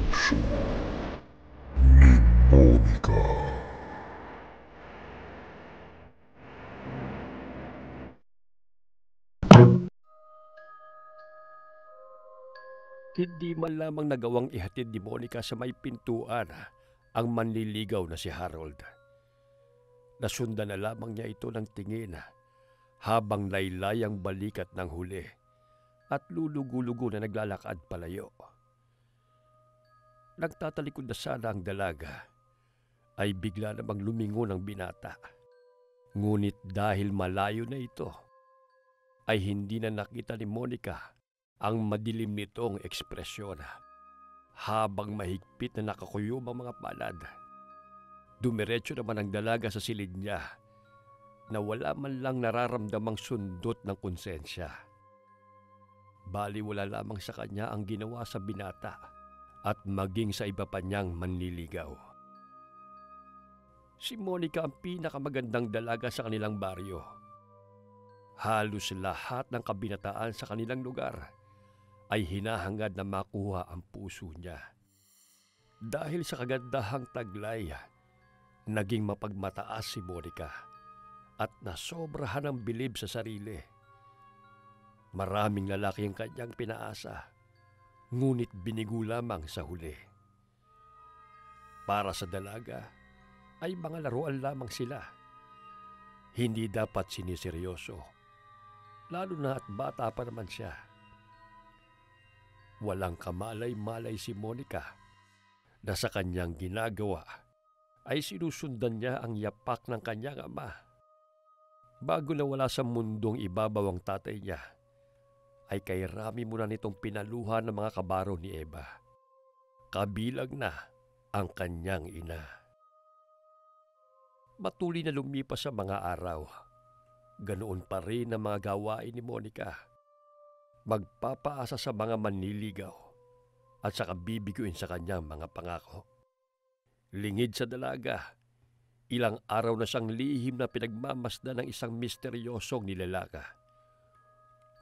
puso ni Monica. Hindi man lamang nagawang ihatid ni Monica sa may pintuan ang manliligaw na si Harold. Nasundan na lamang niya ito ng tingin habang laylayang balikat ng huli at lulugo-lugo na naglalakad palayo. Nagtatalikod na sana ang dalaga ay bigla namang lumingon ang binata. Ngunit dahil malayo na ito, ay hindi na nakita ni Monica ang madilim nitong ekspresyon. Habang mahigpit na nakakuyom ang mga palad, dumiretso naman ang dalaga sa silid niya na wala man lang nararamdamang sundot ng konsensya. Baliwala lamang sa kanya ang ginawa sa binata at maging sa iba pa niyang manliligaw. Si Monica ang pinakamagandang dalaga sa kanilang baryo. Halos lahat ng kabinataan sa kanilang lugar ay hinahangad na makuha ang puso niya. Dahil sa kagandahang taglay, naging mapagmataas si Monica at nasobrahan ng bilib sa sarili. Maraming lalaki ang kanyang pinaasa, ngunit binigo lamang sa huli. Para sa dalaga, ay mga laruan lamang sila. Hindi dapat siniseryoso, lalo na at bata pa naman siya. Walang kamalay-malay si Monica na sa kanyang ginagawa ay sinusundan niya ang yapak ng kanyang ama. Bago nawala sa mundong ibabaw ang tatay niya, ay kay Rami muna nitong pinaluhan ng mga kabaro ni Eva. Kabilang na ang kanyang ina. Matuloy na lumipas sa mga araw. Ganoon pa rin ang mga gawain ni Monica. Magpapaasa sa mga manliligaw at saka bibiguin sa kanyang mga pangako. Lingid sa dalaga, ilang araw na siyang lihim na pinagmamasdan ng isang misteryosong nilalaka.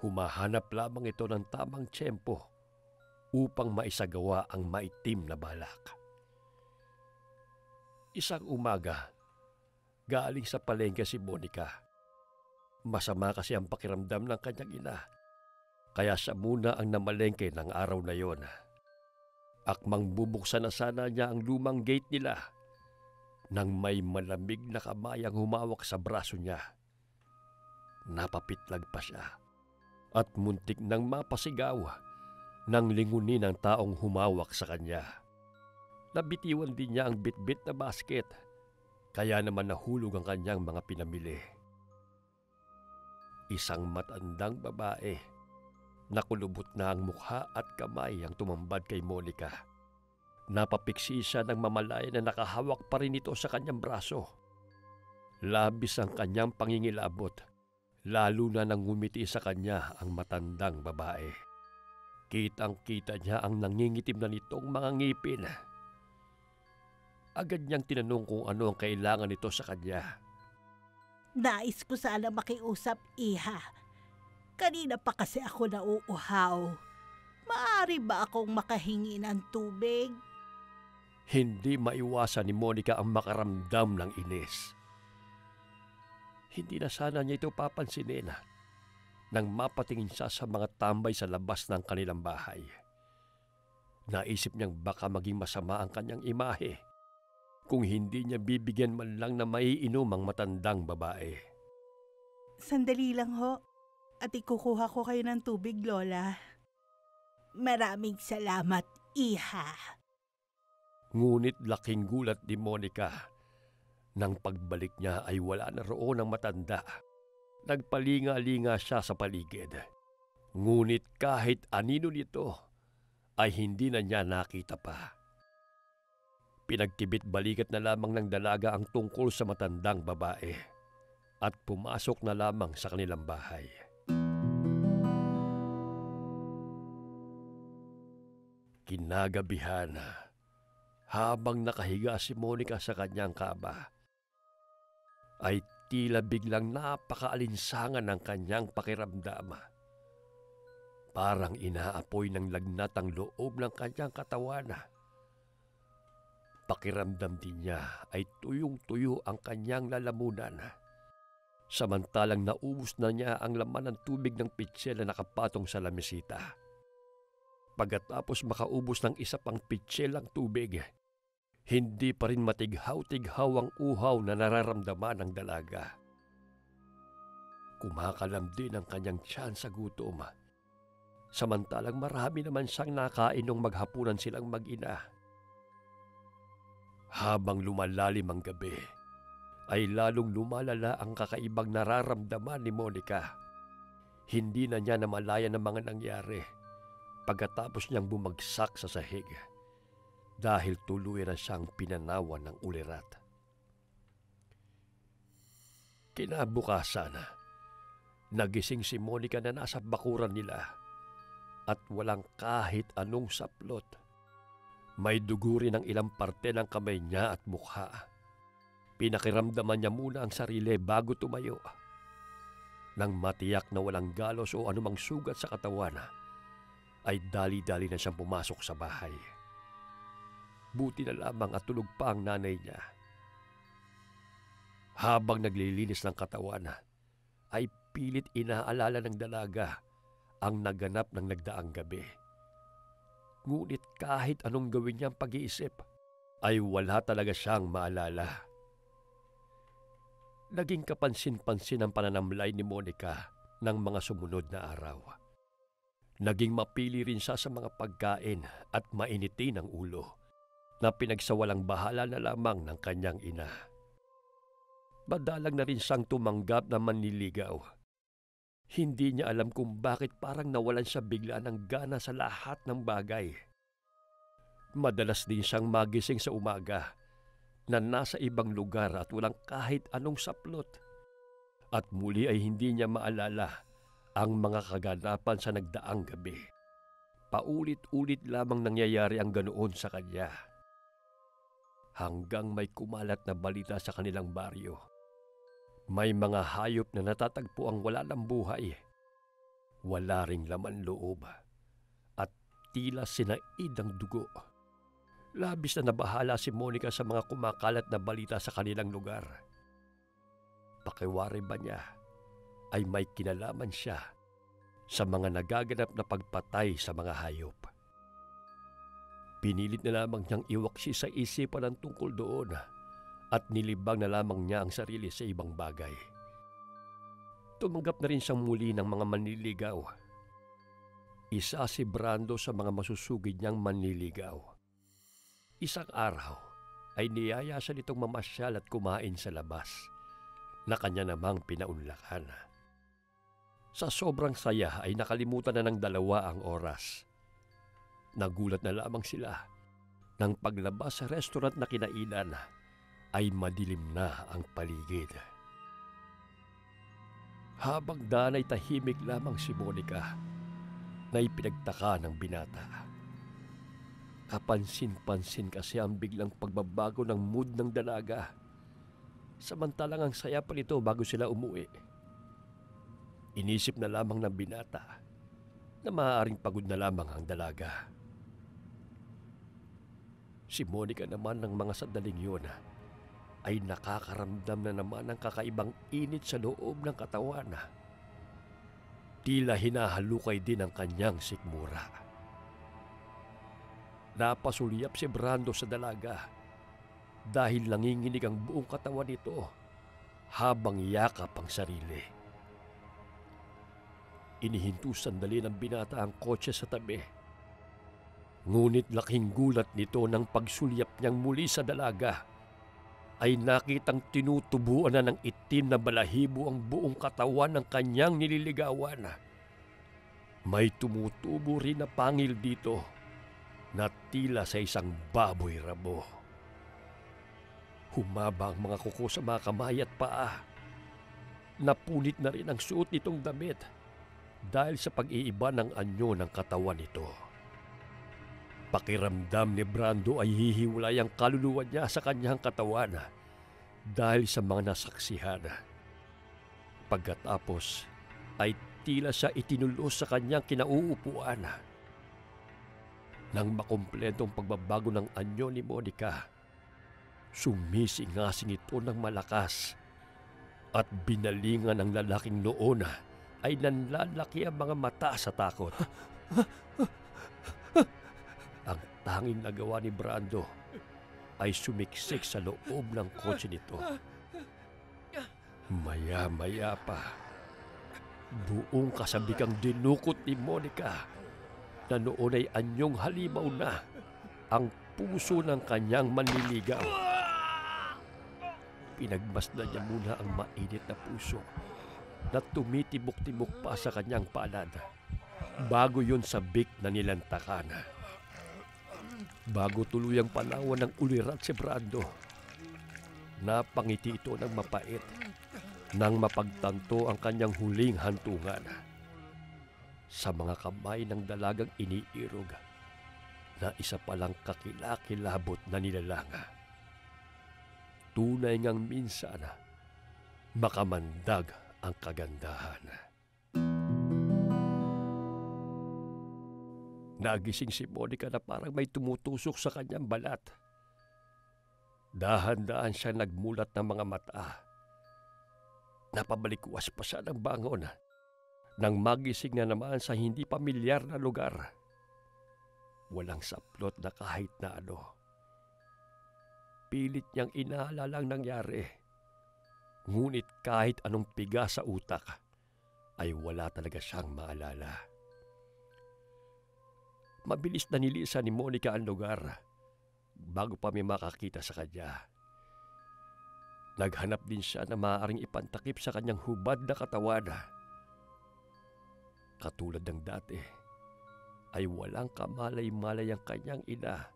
Humahanap lamang ito ng tamang tiyempo upang maisagawa ang maitim na balak. Isang umaga, galing sa palengke si Monica. Masama kasi ang pakiramdam ng kanyang ina, kaya siya muna ang namalengke ng araw na yon. Akmang bubuksan na sana niya ang lumang gate nila nang may malamig na kamay ang humawak sa braso niya. Napapitlag pa siya at muntik nang mapasigaw nang lingunin ng taong humawak sa kanya. Nabitiwan din niya ang bitbit na basket, kaya naman nahulog ang kanyang mga pinamili. Isang matandang babae, nakulubot na ang mukha at kamay ang tumambad kay Monica. Napapiksi siya ng mamalayan na nakahawak pa rin ito sa kanyang braso. Labis ang kanyang pangingilabot, lalo na nang ngumiti sa kanya ang matandang babae. Kitang-kita niya ang nangingitim na nitong mga ngipin. Agad niyang tinanong kung ano ang kailangan nito sa kanya. Nais ko sana makiusap, iha. Kanina pa kasi ako nauuhaw. Maaari ba akong makahingi ng tubig? Hindi maiwasan ni Monica ang makaramdam ng inis. Hindi na sana niya ito papansinin nang mapatingin siya sa mga tambay sa labas ng kanilang bahay. Naisip niyang baka maging masama ang kanyang imahe kung hindi niya bibigyan man lang na maiinom ang matandang babae. Sandali lang ho, at ikukuha ko kayo ng tubig, Lola. Maraming salamat, iha. Ngunit laking gulat ni Monica. Nang pagbalik niya ay wala na roon ang matanda. Nagpalinga-linga siya sa paligid. Ngunit kahit anino nito ay hindi na niya nakita pa. Pinagkibit balikat na lamang ng dalaga ang tungkol sa matandang babae at pumasok na lamang sa kanilang bahay. Kinagabihan, habang nakahiga si Monica sa kanyang kama, ay tila biglang napakaalinsangan ng kanyang pakiramdam. Parang inaapoy ng lagnat ang loob ng kanyang katawan Pakiramdam din niya ay tuyong-tuyo ang kanyang lalamunan. Samantalang naubos na niya ang laman ng tubig ng pitsil na nakapatong sa lamesita. Pagkatapos makaubos ng isa pang pitsil ng tubig, hindi pa rin matighaw-tighaw ang uhaw na nararamdaman ng dalaga. Kumakalam din ang kanyang tiyan sa gutom. Samantalang marami naman siyang nakain nung maghapunan silang mag-ina. Habang lumalalim ang gabi, ay lalong lumalala ang kakaibang nararamdaman ni Monica. Hindi na niya namalayan ang mga nangyari pagkatapos niyang bumagsak sa sahig dahil tuluyan na siyang pinanawan ng ulirat. Kinabukasan, nagising si Monica na nasa bakuran nila at walang kahit anong saplot. May dugo rin ang ilang parte ng kamay niya at mukha. Pinakiramdaman niya muna ang sarili bago tumayo. Nang matiyak na walang galos o anumang sugat sa katawan, ay dali-dali na siyang pumasok sa bahay. Buti na lamang at tulog pa ang nanay niya. Habang naglilinis ng katawan, ay pilit inaalala ng dalaga ang naganap ng nagdaang gabi. Ngunit kahit anong gawin niyang pag-iisip, ay wala talaga siyang maalala. Naging kapansin-pansin ang pananamlay ni Monica ng mga sumunod na araw. Naging mapili rin siya sa mga pagkain at mainitin ang ulo na pinagsawalang bahala na lamang ng kanyang ina. Madalang na rin siyang tumanggap na manliligaw. Hindi niya alam kung bakit parang nawalan siya bigla ng gana sa lahat ng bagay. Madalas din siyang magising sa umaga na nasa ibang lugar at walang kahit anong saplot. At muli ay hindi niya maalala ang mga kaganapan sa nagdaang gabi. Paulit-ulit lamang nangyayari ang ganoon sa kanya. Hanggang may kumalat na balita sa kanilang baryo. May mga hayop na natatagpo ang wala ng buhay. Wala ring laman loob. At tila sinaid ang dugo. Labis na nabahala si Monica sa mga kumakalat na balita sa kanilang lugar. Pakiwari ba niya ay may kinalaman siya sa mga nagaganap na pagpatay sa mga hayop. Pinilit na lamang niyang iwaksi sa isipan ang tungkol doon at nilibang na lamang niya ang sarili sa ibang bagay. Tumanggap na rin siyang muli ng mga manliligaw. Isa si Brando sa mga masusugid niyang manliligaw. Isang araw ay niyaya siya nitong mamasyal at kumain sa labas na kanya namang pinaunlakan. Sa sobrang saya ay nakalimutan na ng dalawa ang oras. Nagulat na lamang sila nang paglabas sa restaurant na kinainan ay madilim na ang paligid. Habang danay tahimik lamang si Monica na ipinagtaka ng binata. Kapansin-pansin kasi ang biglang pagbabago ng mood ng dalaga. Samantalang ang saya pa nito bago sila umuwi. Inisip na lamang ng binata na maaaring pagod na lamang ang dalaga. Si Monica naman ng mga sandaling yun ay nakakaramdam na naman ng kakaibang init sa loob ng katawan. Tila hinahalukay din ang kanyang sikmura. Napasulyap si Brando sa dalaga dahil nanginginig ang buong katawan nito habang yakap ang sarili. Inihinto sandali ng binata ang kotse sa tabi. Ngunit laking gulat nito nang pagsulyap niyang muli sa dalaga ay nakitang tinutubuan na ng itim na balahibo ang buong katawan ng kanyang nililigawan. May tumutubo rin na pangil dito na tila sa isang baboy rabo. Humaba ang mga kuko sa mga kamay at paa. Napunit na rin ang suot nitong damit dahil sa pag-iiba ng anyo ng katawan nito. Pakiramdam ni Brando ay hihiwalay ang kaluluwa niya sa kanyang katawan dahil sa mga nasaksihan. Pagkatapos ay tila siya itinulos sa kanyang kinauupuan. Nang makumpletong pagbabago ng anyo ni Monica, Sumisingasing ito ng malakas at binalingan ng lalaking noon ay nanlalaki ang mga mata sa takot. Ang tanging nagawa ni Brando ay sumiksik sa loob ng kotse nito. Maya-maya pa, buong kasabikang dinukot ni Monica na noon ay anyong halimaw na ang puso ng kanyang manliligaw. Pinagmasdan niya muna ang mainit na puso na tumitibok-tibok pa sa kanyang palad bago yun sabik na nilantakan. Bago tuluyang panawan ng ulirat si Brando, napangiti ito ng mapait nang mapagtanto ang kanyang huling hantungan sa mga kamay ng dalagang iniirog na isa palang kakilakilabot na nilalanga. Tunay ngang minsan makamandag ang kagandahan. Nagising si Monica na parang may tumutusok sa kanyang balat. Dahan-dahan siya nagmulat ng mga mata. Napabalikwas pa siya ng bangon nang magising na naman sa hindi pamilyar na lugar. Walang saplot na kahit na ano. Pilit niyang inaalala ang nangyari. Ngunit kahit anong piga sa utak, ay wala talaga siyang maalala. Mabilis na nilisan ni Monica ang lugar bago pa may makakita sa kanya. Naghanap din siya na maaaring ipantakip sa kanyang hubad na katawan. Katulad ng dati, ay walang kamalay-malay ang kanyang ina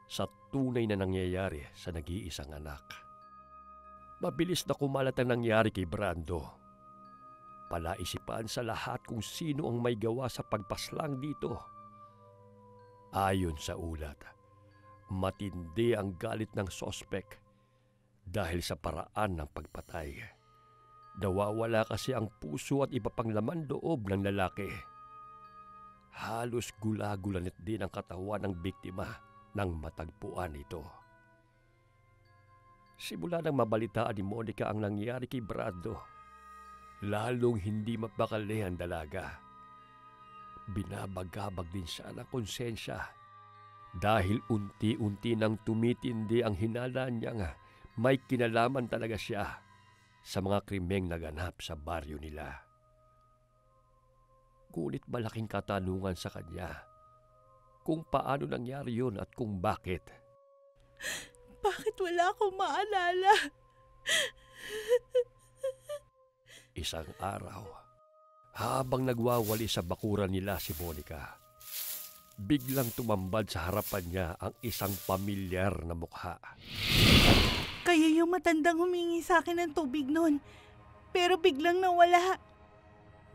sa tunay na nangyayari sa nag-iisang anak. Mabilis na kumalat ang nangyari kay Brando. Palaisipan sa lahat kung sino ang may gawa sa pagpaslang dito. Ayon sa ulat, matindi ang galit ng sospek dahil sa paraan ng pagpatay. Nawawala kasi ang puso at iba pang laman loob ng lalaki. Halos gula-gulanit din ang katawan ng biktima nang matagpuan ito. Simula nang mabalitaan ni Monica ang nangyari kay Brando, lalong hindi mapakali ang dalaga. Binabagabag din siya ng konsensya dahil unti-unti nang tumitindi ang hinala niyang may kinalaman talaga siya sa mga krimeng naganap sa baryo nila. Ngunit malaking katanungan sa kanya kung paano nangyari yun at kung bakit. Bakit wala akong maalala? Isang araw, habang nagwawali sa bakuran nila si Monica, biglang tumambad sa harapan niya ang isang pamilyar na mukha. Kayo yung matandang humingi sa akin ng tubig noon, pero biglang nawala.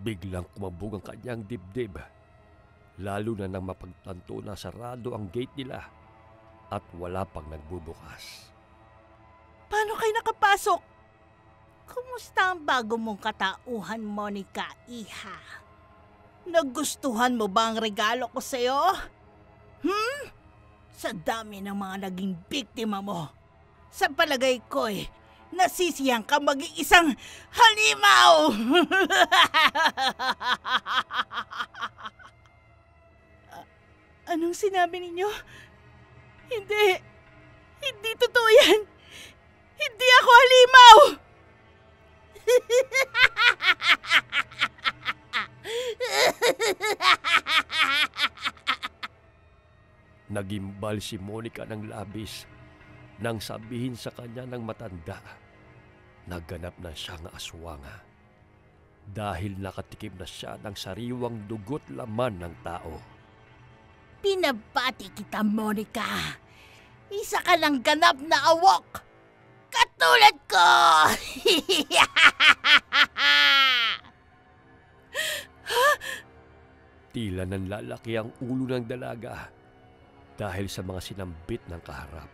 Biglang kumabog ang kanyang dibdib, lalo na nang mapagtanto na sarado ang gate nila at wala pang nagbubukas. Paano kayo nakapasok? Kumusta ang bago mong katauhan, Monica, iha? Nagustuhan mo ba ang regalo ko sa'yo? Sa dami ng mga naging biktima mo, sa palagay ko'y nasisiyang ka maging isang halimaw! Anong sinabi ninyo? Hindi totoo yan! Hindi ako halimaw! Nagimbal si Monica ng labis nang sabihin sa kanya ng matanda na ganap na siyang aswanga dahil nakatikim na siya ng sariwang dugot laman ng tao. Pinabati kita, Monica. Isa ka lang ganap na awok. Katulad ko! Tila nanlalaki ang ulo ng dalaga dahil sa mga sinambit ng kaharap.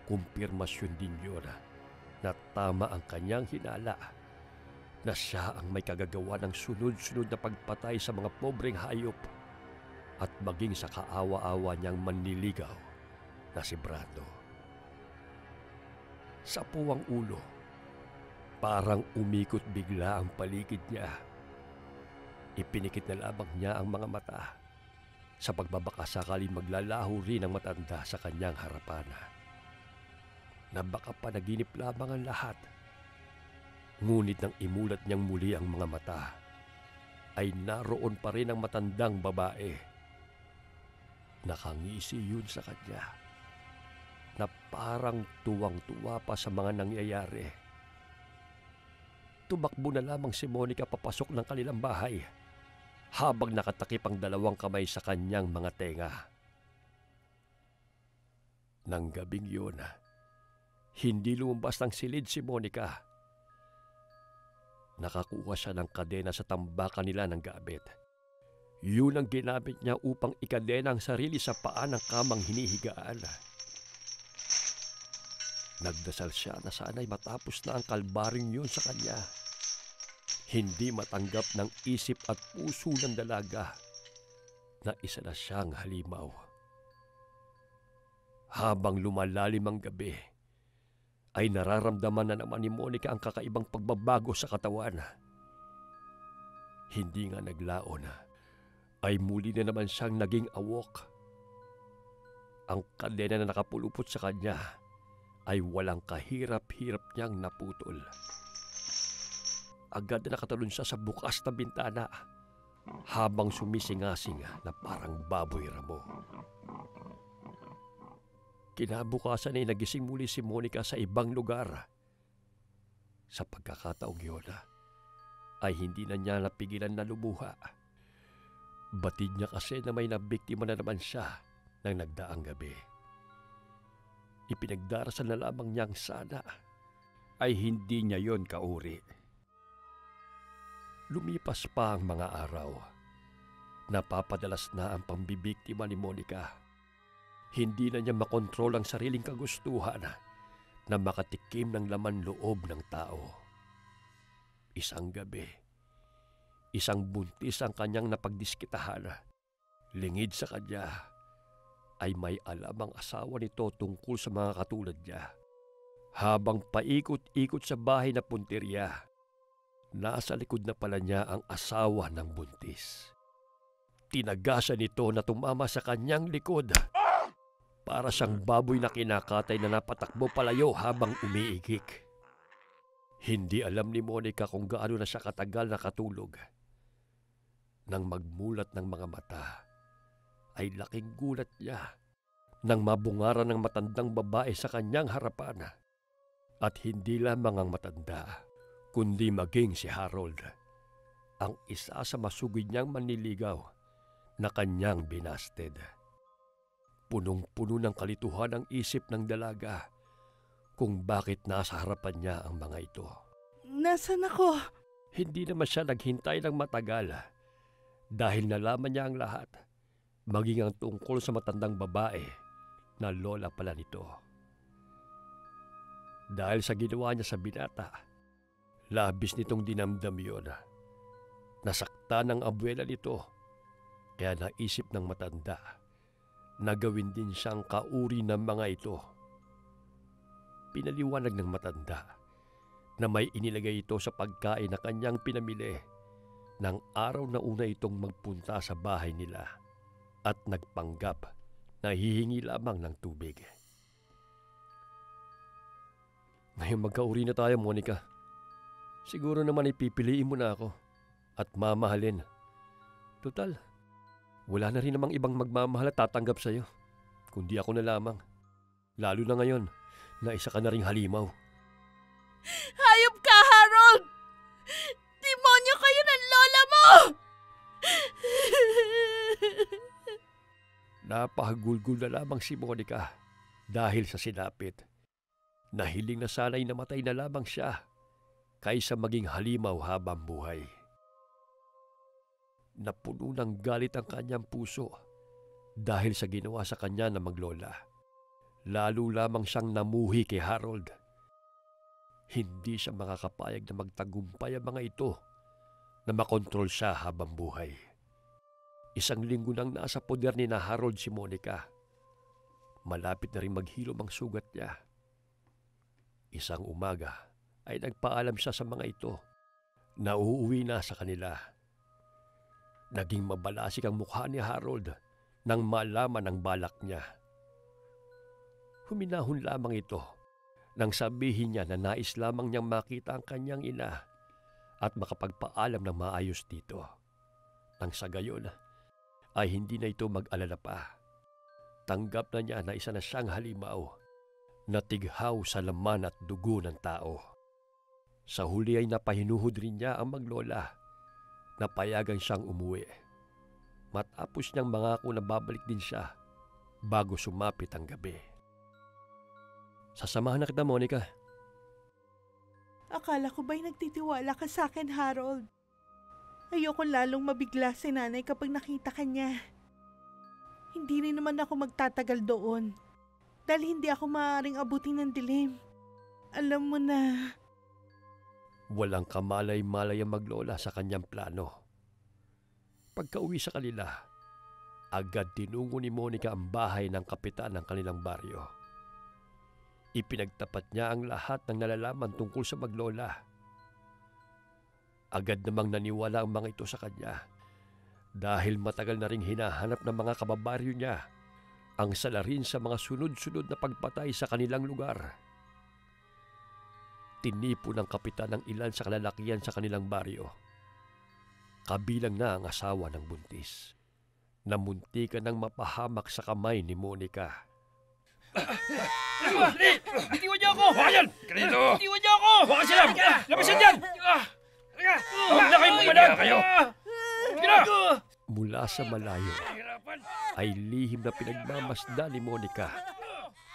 Kumpirmasyon din yun na tama ang kanyang hinala na siya ang may kagagawa ng sunod-sunod na pagpatay sa mga pobreng hayop at maging sa kaawa-awa niyang manliligaw na si Brando. Sa puwang ulo, parang umikot bigla ang paligid niya. Ipinikit na lamang niya ang mga mata sa pagbabaka sakaling maglalaho rin ang matanda sa kanyang harapan. Na baka panaginip lamang ang lahat. Ngunit nang imulat niyang muli ang mga mata, ay naroon pa rin ang matandang babae. Nakangisi yun sa kanya, na parang tuwang-tuwa pa sa mga nangyayari. Tumakbo na lamang si Monica papasok ng kanilang bahay, habang nakatakip ang dalawang kamay sa kanyang mga tenga. Nang gabing yun, hindi lumabas ng silid si Monica. Nakakuha siya ng kadena sa tambakan nila ng gabit. Yun ang ginamit niya upang ikadena ang sarili sa paa ng kamang hinihigaan. Nagdasal siya na sana'y matapos na ang kalbaring yun sa kanya. Hindi matanggap ng isip at puso ng dalaga na isa na siyang halimaw. Habang lumalalim ang gabi, ay nararamdaman na naman ni Monica ang kakaibang pagbabago sa katawan. Hindi nga naglaon, ay muli na naman siyang naging awok. Ang kadena na nakapulupot sa kanya ay walang kahirap-hirap niyang naputol. Agad na nakatalon siya sa bukas na bintana habang sumisingasing na parang baboy ramo. Kinabukasan ay nagising muli si Monica sa ibang lugar. Sa pagkakataong yun, ay hindi na niya napigilan na lumuha. Batid niya kasi na may nabiktima na naman siya ng nagdaang gabi. Ipinagdarasal na lamang niyang sana ay hindi niya yon kauri. Lumipas pa ang mga araw. Napapadalas na ang pambibiktima ni Monica. Hindi na niya makontrol ang sariling kagustuhan na makatikim ng laman loob ng tao. Isang gabi, isang buntis ang kanyang napagdiskitahan. Lingid sa kanya ay may alam ang asawa nito tungkol sa mga katulad niya. Habang paikot-ikot sa bahay na punteriya, nasa likod na pala niya ang asawa ng buntis. Tinagasan nito na tumama sa kanyang likod. Para siyang baboy na kinakatay na napatakbo palayo habang umiigik. Hindi alam ni Monica kung gaano na siya katagal nakatulog. Nang magmulat ng mga mata, ay laking gulat niya nang mabungaran ng matandang babae sa kanyang harapan. At hindi lamang ang matanda, kundi maging si Harold, ang isa sa masugid niyang manliligaw na kanyang binasted. Punong-puno ng kalituhan ang isip ng dalaga kung bakit nasa harapan niya ang mga ito. Nasaan ako? Hindi naman siya naghintay ng matagal dahil nalaman niya ang lahat, maging ang tungkol sa matandang babae na lola pala nito. Dahil sa ginawa niya sa binata, labis nitong dinamdam yun. Nasakta ng abuela nito, kaya naisip ng matanda na gawin din siyang kauri ng mga ito. Pinaliwanag ng matanda na may inilagay ito sa pagkain na kanyang pinamili ng araw na una itong magpunta sa bahay nila at nagpanggap na hihingi lamang ng tubig. Ngayon magkauri na tayo, Monica. Siguro naman ipipiliin mo na ako at mamahalin. Total, wala na rin namang ibang magmamahal at tatanggap sa'yo, kundi ako na lamang. Lalo na ngayon na isa ka na ring halimaw. Hayop ka, Harold! Demonyo kayo ng lola mo! Napahagulgul na lamang si Monica dahil sa sinapit. Nahiling na sana'y namatay na lamang siya kaysa maging halimaw habang buhay. Napuno ng galit ang kanyang puso dahil sa ginawa sa kanya na maglola. Lalo lamang siyang namuhi kay Harold. Hindi siya makakapayag na magtagumpay ang mga ito na makontrol siya habang buhay. Isang linggo nang nasa poder ni na Harold si Monica. Malapit na rin maghilom ang sugat niya. Isang umaga ay nagpaalam siya sa mga ito na uuwi na sa kanila. Naging mabalasik ang mukha ni Harold nang malaman ang balak niya. Huminahon lamang ito nang sabihin niya na nais lamang niyang makita ang kanyang ina at makapagpaalam ng maayos dito. Nang sa gayon ay hindi na ito mag-alala pa. Tanggap na niya na isa na siyang halimaw na tighaw sa laman at dugo ng tao. Sa huli ay napahinuhod rin niya ang maglola na payagan siyang umuwi. Matapos niyang mangako na babalik din siya bago sumapit ang gabi. Sasamahan na kita, Monica. Akala ko ba'y nagtitiwala ka sa akin, Harold? Ayoko lalong mabigla si nanay kapag nakita ka niya. Hindi rin naman ako magtatagal doon dahil hindi ako maaaring abutin ng dilim. Alam mo na. Walang kamalay-malay ang maglola sa kanyang plano. Pagka-uwi sa kanila, agad tinungo ni Monica ang bahay ng kapitan ng kanilang baryo. Ipinagtapat niya ang lahat ng nalalaman tungkol sa maglola. Agad namang naniwala ang mga ito sa kanya dahil matagal na ring hinahanap ng mga kababaryo niya ang salarin sa mga sunod-sunod na pagpatay sa kanilang lugar. Tinipo ng kapitan ng ilan sa kalalakihan sa kanilang baryo. Kabilang na ang asawa ng buntis na muntikan ng mapahamak sa kamay ni Monica. Bitiwan niyo ako! Huwag yan! Ganito! Bitiwan niyo ako! Huwag sila! Labasan dyan! Huwag na kayong bumalag! Kayo! Mula sa malayo ay lihim na pinagmamasdan ni Monica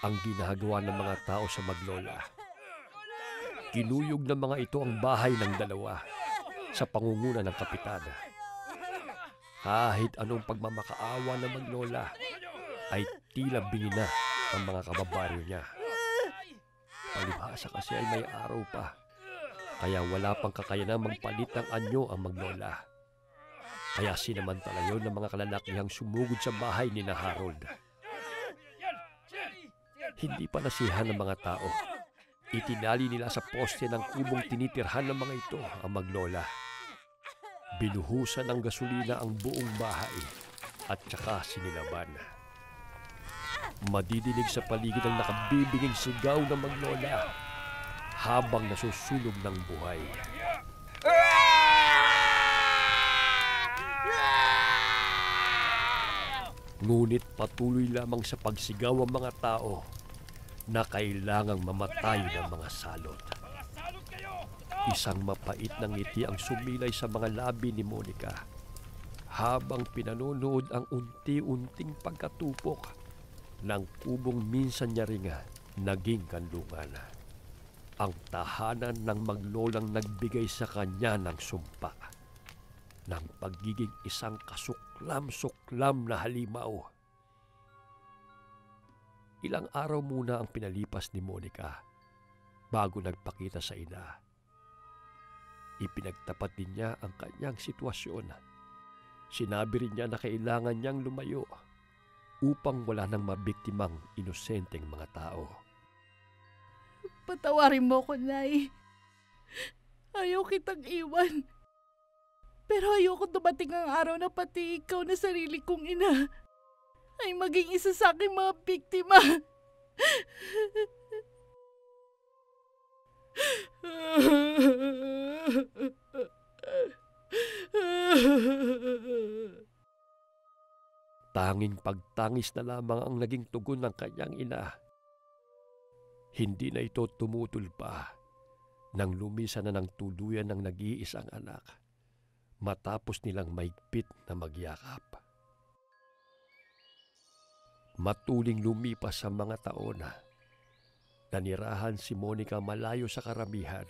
ang ginagawa ng mga tao sa maglola. Kinuyog ng mga ito ang bahay ng dalawa sa pangunguna ng kapitan. Kahit anong pagmamakaawa ng maglola ay tila bingi na ang mga kababaryo niya. Palibhasa kasi ay may araw pa, kaya wala pang kakayanang magpalit ng anyo ang maglola. Kaya sinamantala yon ng mga kalalakihang sumugod sa bahay ni na Harold. Hindi pa nasihan ng mga tao. Itinali nila sa poste ng kubong tinitirhan ng mga ito ang maglola. Binuhusan ng gasolina ang buong bahay at saka sinilaban. Madidinig sa paligid ang nakabibiging sigaw ng maglola habang nasusunog ng buhay. Ngunit patuloy lamang sa pagsigaw ang mga tao na kailangang mamatay ng mga salot. Isang mapait na ngiti ang sumilay sa mga labi ni Monica habang pinanonood ang unti-unting pagkatupok ng kubong minsan niya ring naging kanlungan. Ang tahanan ng maglolang nagbigay sa kanya ng sumpa ng pagiging isang kasuklam-suklam na halimaw. Ilang araw muna ang pinalipas ni Monica bago nagpakita sa ina. Ipinagtapat din niya ang kanyang sitwasyon. Sinabi rin niya na kailangan niyang lumayo upang wala nang mabiktimang inosenteng mga tao. Patawarin mo ko, Nay. Ayaw kitang iwan. Pero ayoko dumating ang araw na pati ikaw na sarili kong ina ay maging isa sa aking mga biktima. Tanging pagtangis na lamang ang naging tugon ng kanyang ina. Hindi na ito tumutol pa nang lumisan na ng tuluyan ng nag-iisang anak matapos nilang maigpit na magyakap. Matuling lumipas ang mga taon nanirahan si Monica malayo sa karamihan.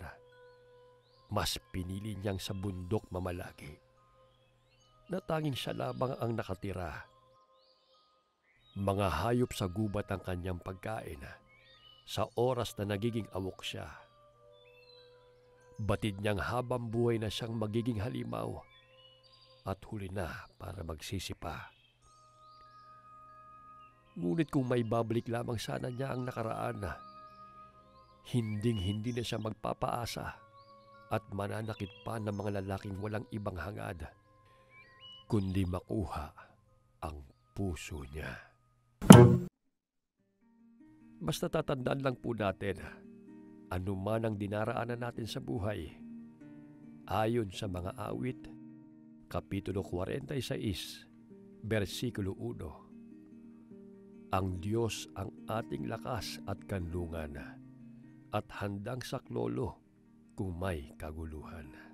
Mas pinili niyang sa bundok mamalagi na tanging siya lamang ang nakatira. Mga hayop sa gubat ang kanyang pagkain sa oras na nagiging awok siya. Batid niyang habang buhay na siyang magiging halimaw at huli na para magsisipa. pa. Ngunit kung may babalik lamang sana niya ang nakaraan, Hinding-hindi na siya magpapaasa at mananakit pa ng mga lalaking walang ibang hangad, kundi makuha ang puso niya. Basta tatandaan lang po natin, anuman ang dinaraanan natin sa buhay, ayon sa mga awit, Kapitulo 46, versikulo 1, ang Diyos ang ating lakas at kanlungan at handang saklolo kung may kaguluhan.